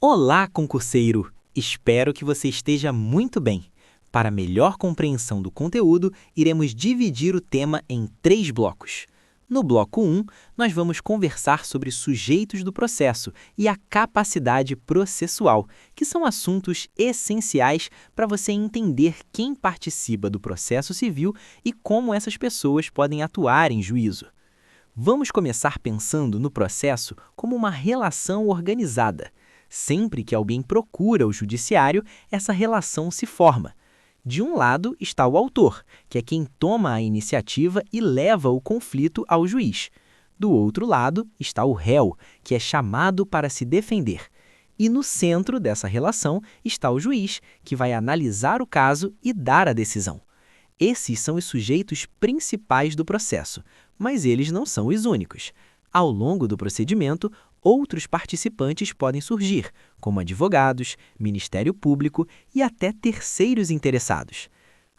Olá, concurseiro! Espero que você esteja muito bem. Para melhor compreensão do conteúdo, iremos dividir o tema em 3 blocos. No bloco 1, nós vamos conversar sobre sujeitos do processo e a capacidade processual, que são assuntos essenciais para você entender quem participa do processo civil e como essas pessoas podem atuar em juízo. Vamos começar pensando no processo como uma relação organizada. Sempre que alguém procura o judiciário, essa relação se forma. De um lado está o autor, que é quem toma a iniciativa e leva o conflito ao juiz. Do outro lado está o réu, que é chamado para se defender. E no centro dessa relação está o juiz, que vai analisar o caso e dar a decisão. Esses são os sujeitos principais do processo, mas eles não são os únicos. Ao longo do procedimento, outros participantes podem surgir, como advogados, Ministério Público e até terceiros interessados.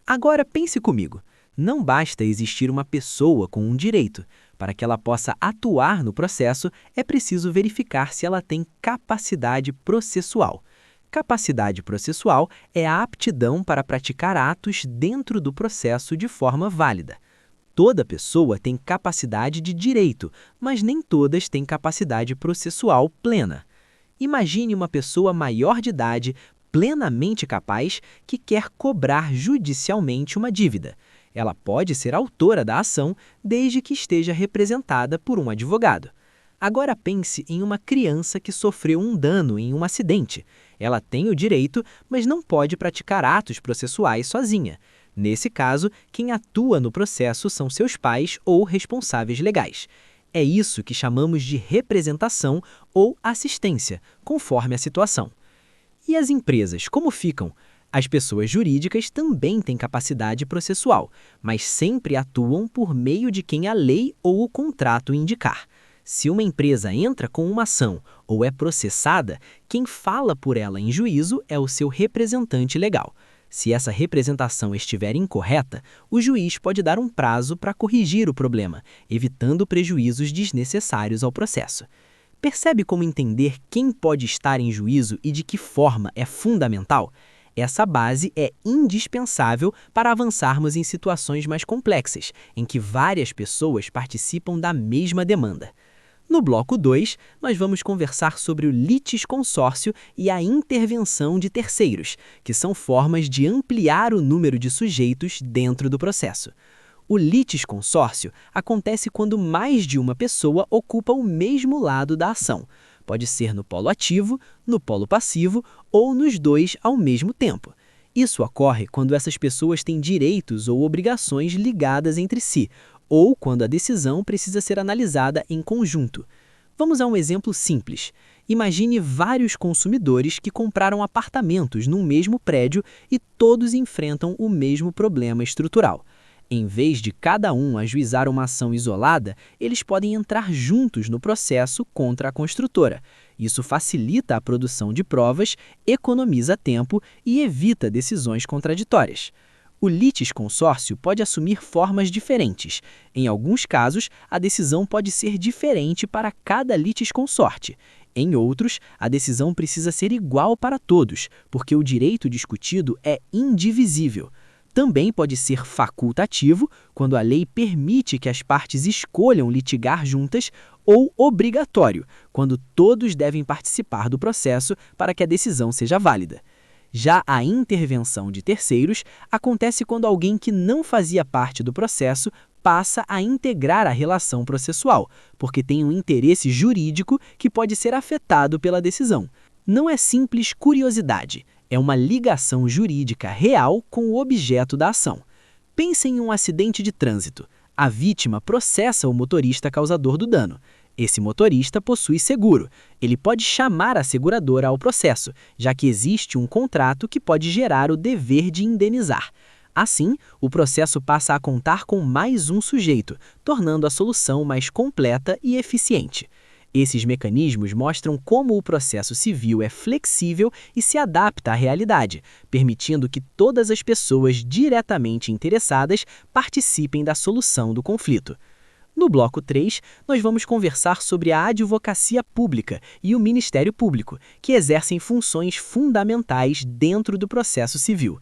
Agora pense comigo, não basta existir uma pessoa com um direito. Para que ela possa atuar no processo, é preciso verificar se ela tem capacidade processual. Capacidade processual é a aptidão para praticar atos dentro do processo de forma válida. Toda pessoa tem capacidade de direito, mas nem todas têm capacidade processual plena. Imagine uma pessoa maior de idade, plenamente capaz, que quer cobrar judicialmente uma dívida. Ela pode ser autora da ação, desde que esteja representada por um advogado. Agora pense em uma criança que sofreu um dano em um acidente. Ela tem o direito, mas não pode praticar atos processuais sozinha. Nesse caso, quem atua no processo são seus pais ou responsáveis legais. É isso que chamamos de representação ou assistência, conforme a situação. E as empresas, como ficam? As pessoas jurídicas também têm capacidade processual, mas sempre atuam por meio de quem a lei ou o contrato indicar. Se uma empresa entra com uma ação ou é processada, quem fala por ela em juízo é o seu representante legal. Se essa representação estiver incorreta, o juiz pode dar um prazo para corrigir o problema, evitando prejuízos desnecessários ao processo. Percebe como entender quem pode estar em juízo e de que forma é fundamental? Essa base é indispensável para avançarmos em situações mais complexas, em que várias pessoas participam da mesma demanda. No bloco 2, nós vamos conversar sobre o litisconsórcio e a intervenção de terceiros, que são formas de ampliar o número de sujeitos dentro do processo. O litisconsórcio acontece quando mais de uma pessoa ocupa o mesmo lado da ação. Pode ser no polo ativo, no polo passivo ou nos dois ao mesmo tempo. Isso ocorre quando essas pessoas têm direitos ou obrigações ligadas entre si, ou quando a decisão precisa ser analisada em conjunto. Vamos a um exemplo simples. Imagine vários consumidores que compraram apartamentos num mesmo prédio e todos enfrentam o mesmo problema estrutural. Em vez de cada um ajuizar uma ação isolada, eles podem entrar juntos no processo contra a construtora. Isso facilita a produção de provas, economiza tempo e evita decisões contraditórias. O litisconsórcio pode assumir formas diferentes. Em alguns casos, a decisão pode ser diferente para cada litisconsorte. Em outros, a decisão precisa ser igual para todos, porque o direito discutido é indivisível. Também pode ser facultativo, quando a lei permite que as partes escolham litigar juntas, ou obrigatório, quando todos devem participar do processo para que a decisão seja válida. Já a intervenção de terceiros acontece quando alguém que não fazia parte do processo passa a integrar a relação processual, porque tem um interesse jurídico que pode ser afetado pela decisão. Não é simples curiosidade, é uma ligação jurídica real com o objeto da ação. Pense em um acidente de trânsito. A vítima processa o motorista causador do dano. Esse motorista possui seguro. Ele pode chamar a seguradora ao processo, já que existe um contrato que pode gerar o dever de indenizar. Assim, o processo passa a contar com mais um sujeito, tornando a solução mais completa e eficiente. Esses mecanismos mostram como o processo civil é flexível e se adapta à realidade, permitindo que todas as pessoas diretamente interessadas participem da solução do conflito. No bloco 3, nós vamos conversar sobre a advocacia pública e o Ministério Público, que exercem funções fundamentais dentro do processo civil.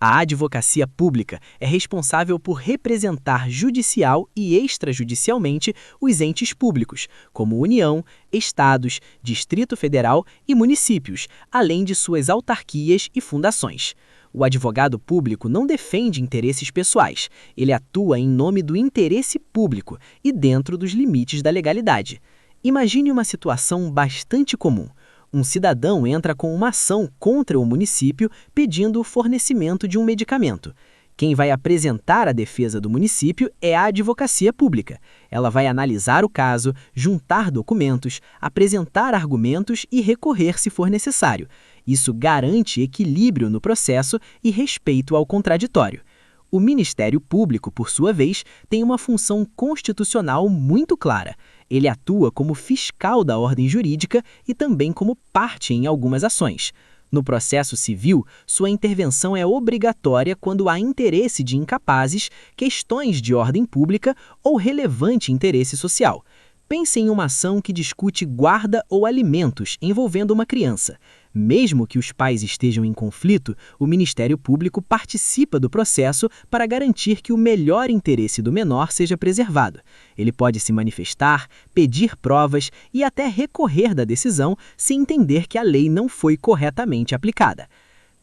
A advocacia pública é responsável por representar judicial e extrajudicialmente os entes públicos, como União, Estados, Distrito Federal e municípios, além de suas autarquias e fundações. O advogado público não defende interesses pessoais, ele atua em nome do interesse público e dentro dos limites da legalidade. Imagine uma situação bastante comum. Um cidadão entra com uma ação contra o município pedindo o fornecimento de um medicamento. Quem vai apresentar a defesa do município é a advocacia pública. Ela vai analisar o caso, juntar documentos, apresentar argumentos e recorrer se for necessário. Isso garante equilíbrio no processo e respeito ao contraditório. O Ministério Público, por sua vez, tem uma função constitucional muito clara. Ele atua como fiscal da ordem jurídica e também como parte em algumas ações. No processo civil, sua intervenção é obrigatória quando há interesse de incapazes, questões de ordem pública ou relevante interesse social. Pense em uma ação que discute guarda ou alimentos envolvendo uma criança. Mesmo que os pais estejam em conflito, o Ministério Público participa do processo para garantir que o melhor interesse do menor seja preservado. Ele pode se manifestar, pedir provas e até recorrer da decisão se entender que a lei não foi corretamente aplicada.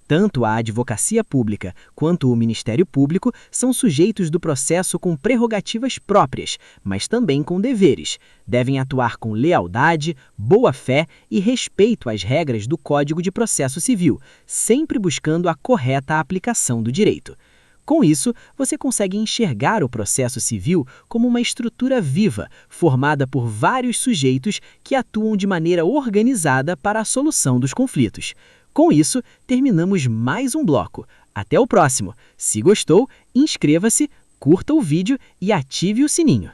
Tanto a advocacia pública quanto o Ministério Público são sujeitos do processo com prerrogativas próprias, mas também com deveres. Devem atuar com lealdade, boa-fé e respeito às regras do Código de Processo Civil, sempre buscando a correta aplicação do direito. Com isso, você consegue enxergar o processo civil como uma estrutura viva, formada por vários sujeitos que atuam de maneira organizada para a solução dos conflitos. Com isso, terminamos mais um bloco. Até o próximo. Se gostou, inscreva-se, curta o vídeo e ative o sininho.